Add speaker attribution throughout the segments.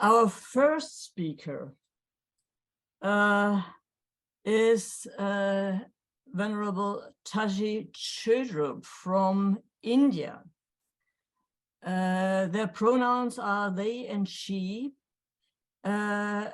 Speaker 1: Our first speaker is Venerable Tashi Choedup from India. Their pronouns are they and she, and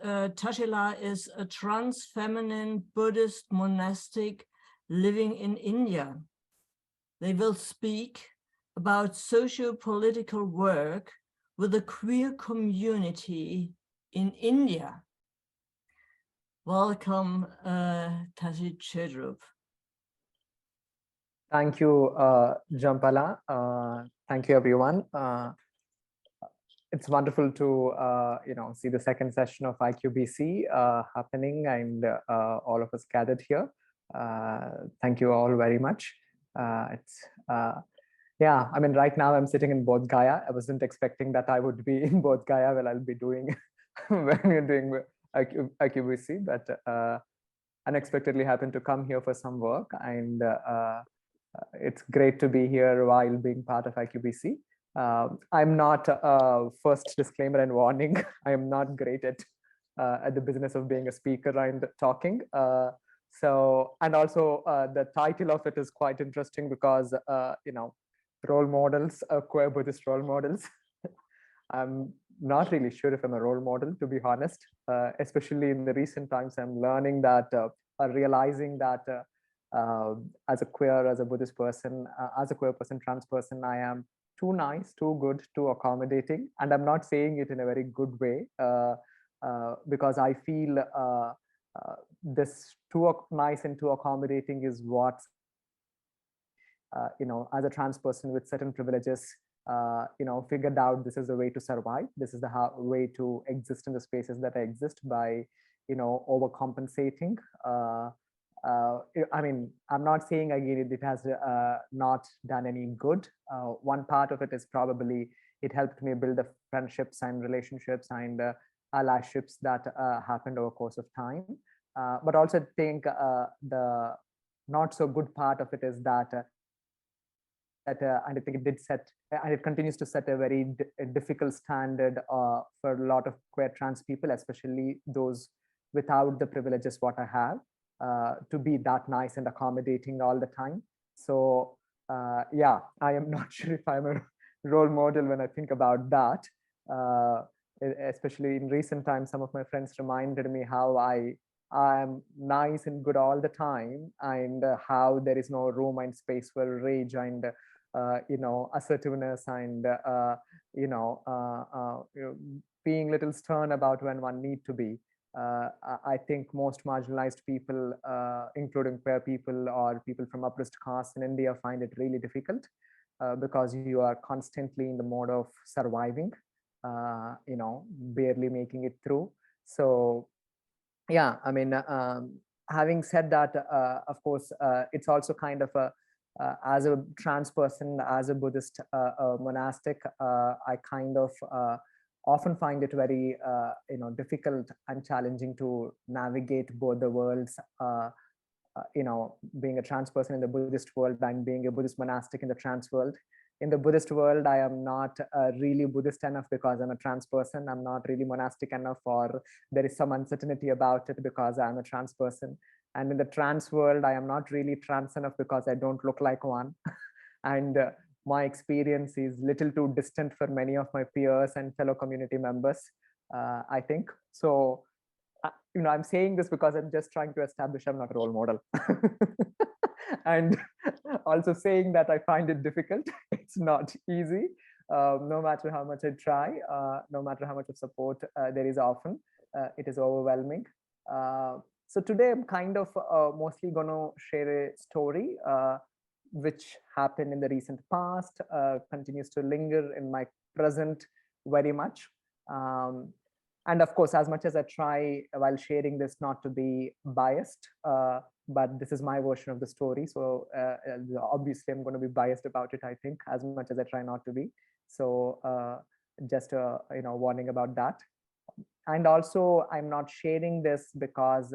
Speaker 1: Tashila is a trans feminine Buddhist monastic living in India. They will speak about socio-political work with the queer community in India. Welcome, Tashi Choedup.
Speaker 2: Thank you, Jampala. Thank you, everyone. It's wonderful to see the second session of IQBC happening, and all of us gathered here. Thank you all very much. Yeah, I mean, right now I'm sitting in Bodh Gaya. I wasn't expecting that I would be in Bodh Gaya when I'll be doing when we're doing IQBC, but unexpectedly happened to come here for some work, and it's great to be here while being part of IQBC. I'm not, first disclaimer and warning, I am not great at the business of being a speaker and talking. And also the title of it is quite interesting because, role models, queer Buddhist role models. I'm not really sure if I'm a role model, to be honest, especially in the recent times. I'm learning that, realizing that as a queer, as a Buddhist person, as a queer person, trans person, I am too nice, too good, too accommodating. And I'm not saying it in a very good way, because I feel this too nice and too accommodating is what, as a trans person with certain privileges, figured out this is the way to survive. This is the way to exist in the spaces that I exist by, overcompensating. I mean, I'm not saying again it has not done any good. One part of it is probably it helped me build the friendships and relationships and allyships that happened over the course of time. But also I think the not so good part of it is that and I think it did set, and it continues to set a very difficult standard for a lot of queer trans people, especially those without the privileges what I have, to be that nice and accommodating all the time. So yeah, I am not sure if I'm a role model when I think about that. Especially in recent times, some of my friends reminded me how I am nice and good all the time, and how there is no room and space for rage and assertiveness and being a little stern about when one need to be. I think most marginalized people, including queer people or people from oppressed castes in India, find it really difficult because you are constantly in the mode of surviving, barely making it through. So yeah, I mean, having said that, of course, it's also kind of a, as a trans person, as a Buddhist monastic, I kind of often find it very difficult and challenging to navigate both the worlds, being a trans person in the Buddhist world and being a Buddhist monastic in the trans world. In the Buddhist world, I am not really Buddhist enough because I'm a trans person. I'm not really monastic enough, or there is some uncertainty about it because I'm a trans person. And in the trans world, I am not really trans enough because I don't look like one. And my experience is little too distant for many of my peers and fellow community members, I think. So, I'm saying this because I'm just trying to establish I'm not a role model. And also saying that I find it difficult. It's not easy. No matter how much I try, no matter how much of support there is often, it is overwhelming. So today I'm kind of mostly going to share a story which happened in the recent past, continues to linger in my present very much. And of course, as much as I try while sharing this not to be biased, but this is my version of the story. So obviously I'm going to be biased about it, I think, as much as I try not to be. So just a warning about that. And also I'm not sharing this because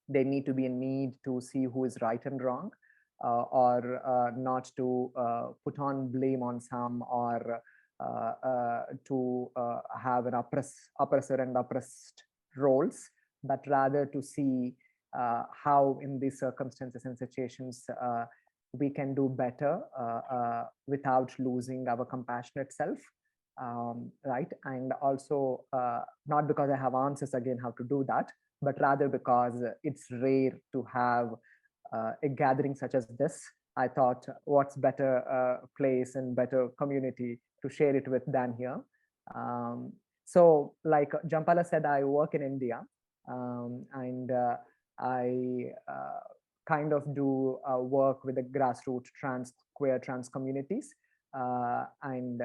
Speaker 2: they need to be in need to see who is right and wrong, or not to put on blame on some, or have an oppressor and oppressed roles, but rather to see how in these circumstances and situations we can do better without losing our compassionate self, right? And also not because I have answers again how to do that, but rather because it's rare to have a gathering such as this. I thought what's better place and better community to share it with than here. So like Jampala said, I work in India, and I kind of do work with the grassroots queer trans communities. And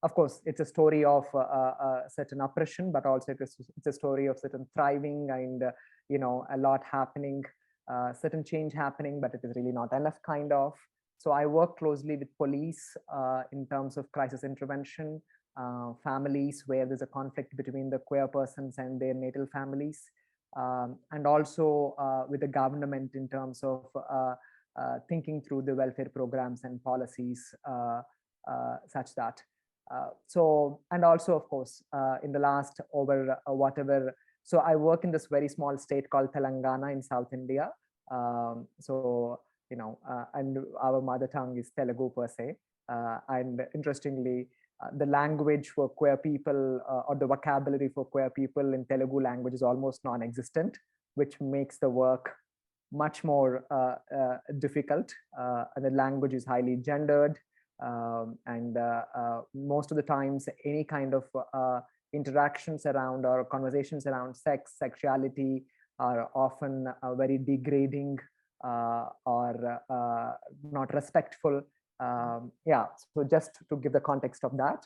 Speaker 2: of course, it's a story of certain oppression, but also it's a story of certain thriving and, a lot happening, certain change happening, but it is really not enough kind of. So I work closely with police in terms of crisis intervention, families where there's a conflict between the queer persons and their natal families, and also with the government in terms of thinking through the welfare programs and policies such that. And also, of course, in the last over whatever, so I work in this very small state called Telangana in South India. And our mother tongue is Telugu per se. And interestingly, the language for queer people or the vocabulary for queer people in Telugu language is almost non-existent, which makes the work much more difficult. And the language is highly gendered. And most of the times, any kind of interactions around or conversations around sex, sexuality are often very degrading or not respectful. Yeah, so just to give the context of that.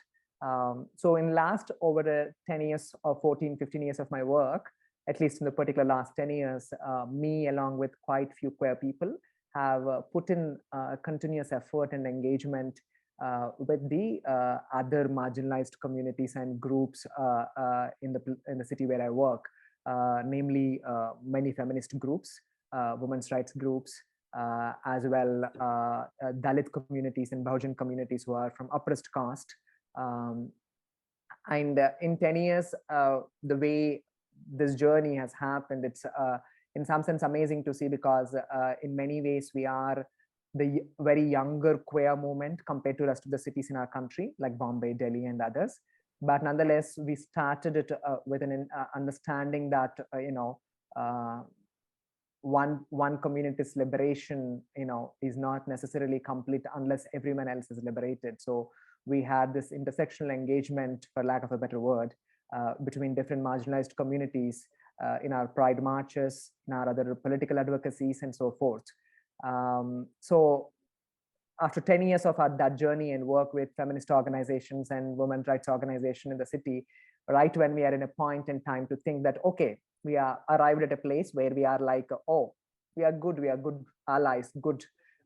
Speaker 2: So in last over 10 years or 14, 15 years of my work, at least in the particular last 10 years, me along with quite few queer people have put in continuous effort and engagement with the other marginalized communities and groups in the city where I work, namely many feminist groups, women's rights groups, as well Dalit communities and Bahujan communities who are from oppressed caste. And in 10 years, the way this journey has happened, it's in some sense amazing to see, because in many ways we are the very younger queer movement compared to the rest of the cities in our country, like Bombay, Delhi, and others. But nonetheless, we started it with an understanding that one community's liberation, is not necessarily complete unless everyone else is liberated. So we had this intersectional engagement, for lack of a better word, between different marginalized communities in our pride marches, in our other political advocacies, and so forth. So after 10 years of that journey and work with feminist organizations and women's rights organizations in the city, right when we are in a point in time to think that, okay, we are arrived at a place where we are like, oh, we are good allies,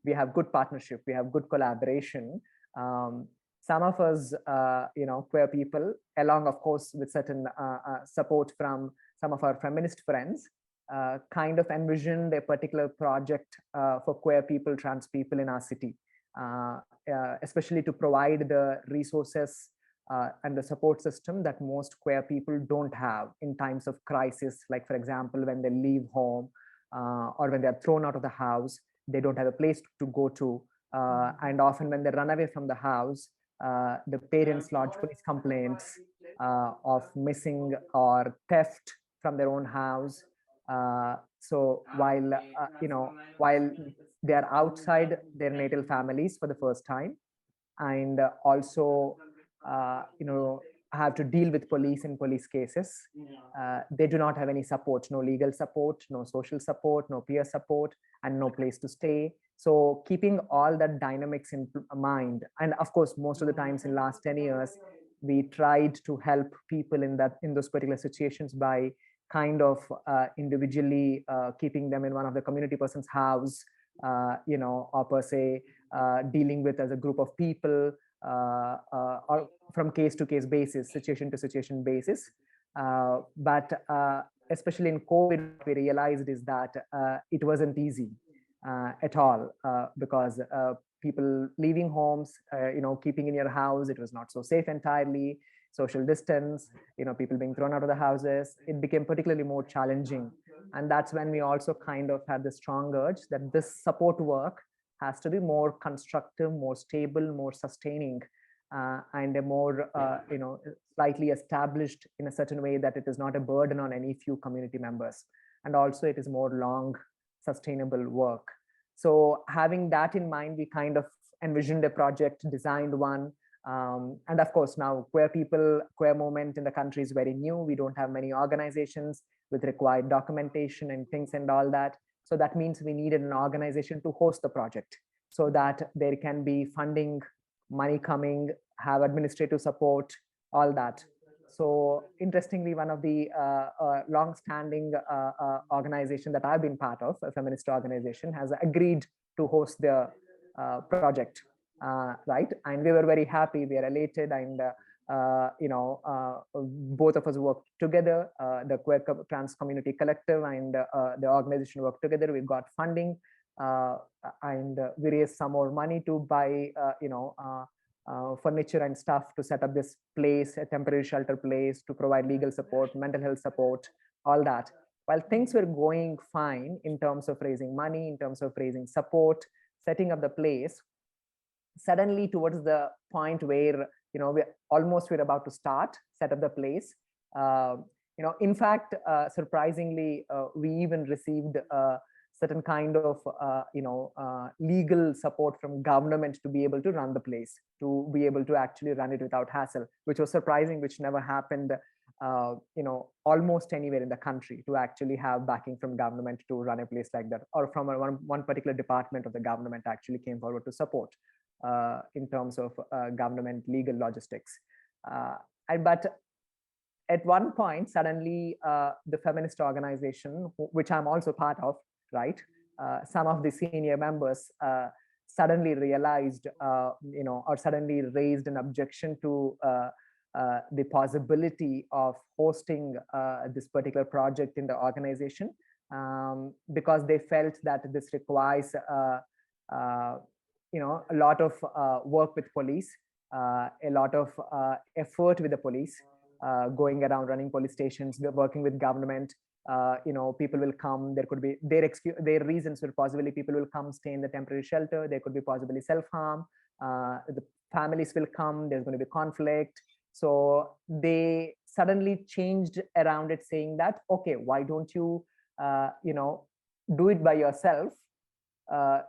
Speaker 2: we have good partnership, we have good collaboration. Some of us, queer people, along, of course, with certain support from some of our feminist friends, kind of envisioned a particular project for queer people, trans people in our city, especially to provide the resources and the support system that most queer people don't have in times of crisis. Like, for example, when they leave home or when they are thrown out of the house, they don't have a place to go to. And often when they run away from the house, the parents lodge police complaints of missing or theft from their own house. So while they are outside their natal families for the first time, and also have to deal with police in police cases, they do not have any support, no legal support, no social support, no peer support, and no place to stay. So keeping all that dynamics in mind, and of course, most of the times in last 10 years, we tried to help people in those particular situations by kind of individually keeping them in one of the community person's house, or per se dealing with as a group of people, or from case to case basis, situation to situation basis. But especially in COVID, what we realized is that it wasn't easy at all, because people leaving homes, keeping in your house. It was not so safe entirely. Social distance, people being thrown out of the houses. It became particularly more challenging. And that's when we also kind of had the strong urge that this support work has to be more constructive, more stable, more sustaining, and a more, slightly established in a certain way that it is not a burden on any few community members. And also it is more long sustainable work. So having that in mind, we kind of envisioned a project, designed one. And of course, now queer movement in the country is very new. We don't have many organizations with required documentation and things and all that. So that means we needed an organization to host the project so that there can be funding, money coming, have administrative support, all that. So interestingly, one of the long-standing organization that I've been part of, a feminist organization, has agreed to host the project, right? And we were very happy. We are elated, and both of us worked together. The Queer Trans Community Collective and the organization worked together. We got funding, and we raised some more money to buy, furniture and stuff to set up this place, a temporary shelter place, to provide legal support, mental health support, all that. While things were going fine in terms of raising money, in terms of raising support, setting up the place, suddenly towards the point where we're about to set up the place, in fact, surprisingly, we even received certain kind of legal support from government to be able to run the place, to be able to actually run it without hassle, which was surprising, which never happened almost anywhere in the country, to actually have backing from government to run a place like that, or from one particular department of the government actually came forward to support in terms of government legal logistics. But at one point, suddenly the feminist organization, which I'm also part of, right? Some of the senior members suddenly realized, or suddenly raised an objection to the possibility of hosting this particular project in the organization, because they felt that this requires a lot of work with police, a lot of effort with the police, going around running police stations, working with government. People will come, there could be their reasons were possibly people will come, stay in the temporary shelter, there could be possibly self-harm, the families will come, there's going to be conflict. So they suddenly changed around it, saying that, okay, why don't you do it by yourself,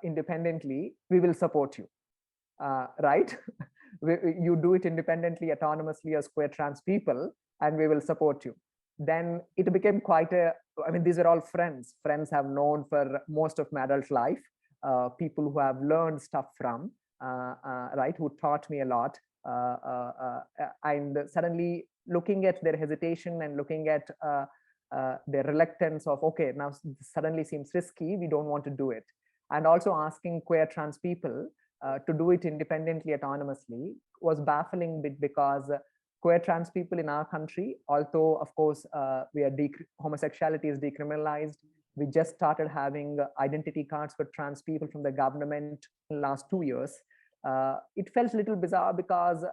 Speaker 2: independently, we will support you, right? You do it independently, autonomously as queer trans people, and we will support you. Then it became quite these are all friends have known for most of my adult life, people who have learned stuff from, right, who taught me a lot, and suddenly looking at their hesitation and looking at their reluctance of, okay, now suddenly seems risky, we don't want to do it. And also asking queer trans people to do it independently, autonomously, was baffling bit, because queer trans people in our country, although of course homosexuality is decriminalized, we just started having identity cards for trans people from the government in the last 2 years. It felt a little bizarre, because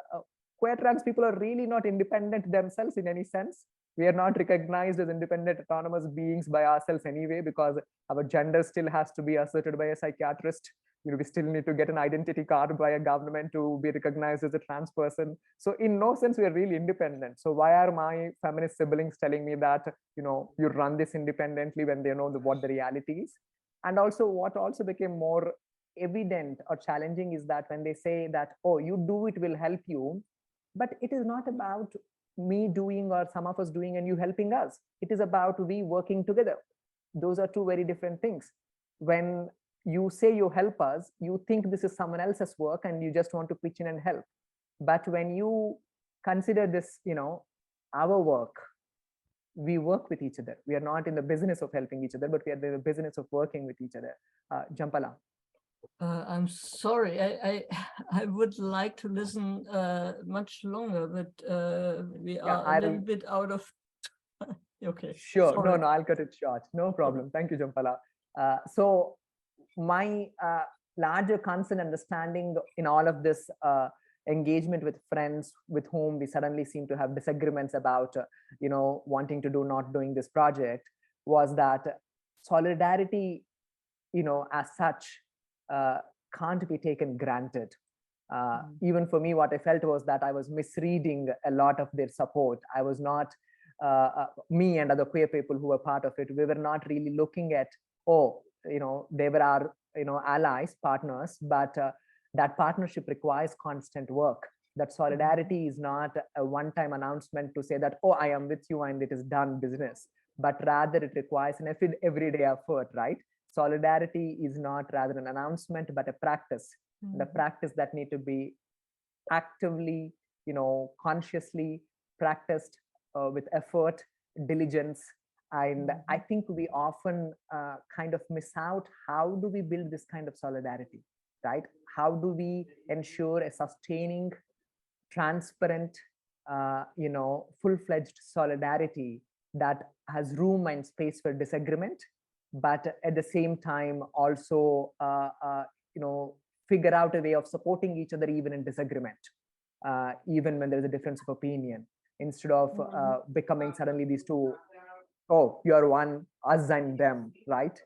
Speaker 2: queer trans people are really not independent themselves in any sense. We are not recognized as independent, autonomous beings by ourselves anyway, because our gender still has to be asserted by a psychiatrist. We still need to get an identity card by a government to be recognized as a trans person. So in no sense we are really independent. So why are my feminist siblings telling me that you run this independently, when they know what the reality is? And also, what also became more evident or challenging is that when they say that, oh, you do it will help you, but it is not about me doing or some of us doing and you helping us. It is about we working together. Those are two very different things. When you say you help us, you think this is someone else's work and you just want to pitch in and help. But when you consider this, our work, we work with each other. We are not in the business of helping each other, but we are in the business of working with each other. Jampala.
Speaker 1: I'm sorry, I would like to listen much longer, but we are a little bit out of okay.
Speaker 2: Sure.
Speaker 1: Sorry.
Speaker 2: No, I'll cut it short. No problem. Thank you, Jampala. So my larger concern, understanding in all of this engagement with friends with whom we suddenly seem to have disagreements about, wanting to do, not doing this project, was that solidarity, as such, can't be taken granted. Even for me, what I felt was that I was misreading a lot of their support. I was not, me and other queer people who were part of it, we were not really looking at, they were our, allies, partners, but that partnership requires constant work. That solidarity is not a one-time announcement to say that, oh, I am with you and it is done business, but rather it requires an everyday effort, right? Solidarity is not rather an announcement, but a practice. The practice that need to be actively, consciously practiced with effort, diligence. And I think we often kind of miss out, how do we build this kind of solidarity, right? How do we ensure a sustaining, transparent, full-fledged solidarity that has room and space for disagreement, but at the same time also, figure out a way of supporting each other even in disagreement, even when there is a difference of opinion, instead of becoming suddenly these two, oh, you're one, us and them, right?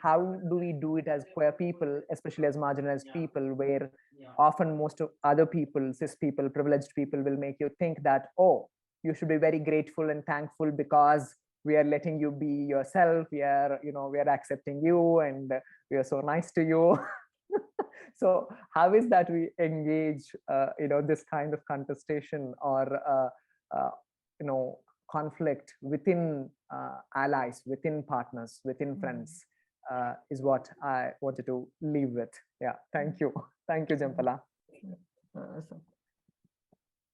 Speaker 2: How do we do it as queer people, especially as marginalized people, where often most of other people, cis people, privileged people, will make you think that, oh, you should be very grateful and thankful because we are letting you be yourself, we are, we are accepting you, and we are so nice to you. So how is that we engage, this kind of contestation or, conflict within allies, within partners, within friends, is what I wanted to leave with. Yeah, thank you. Thank you, Jampala.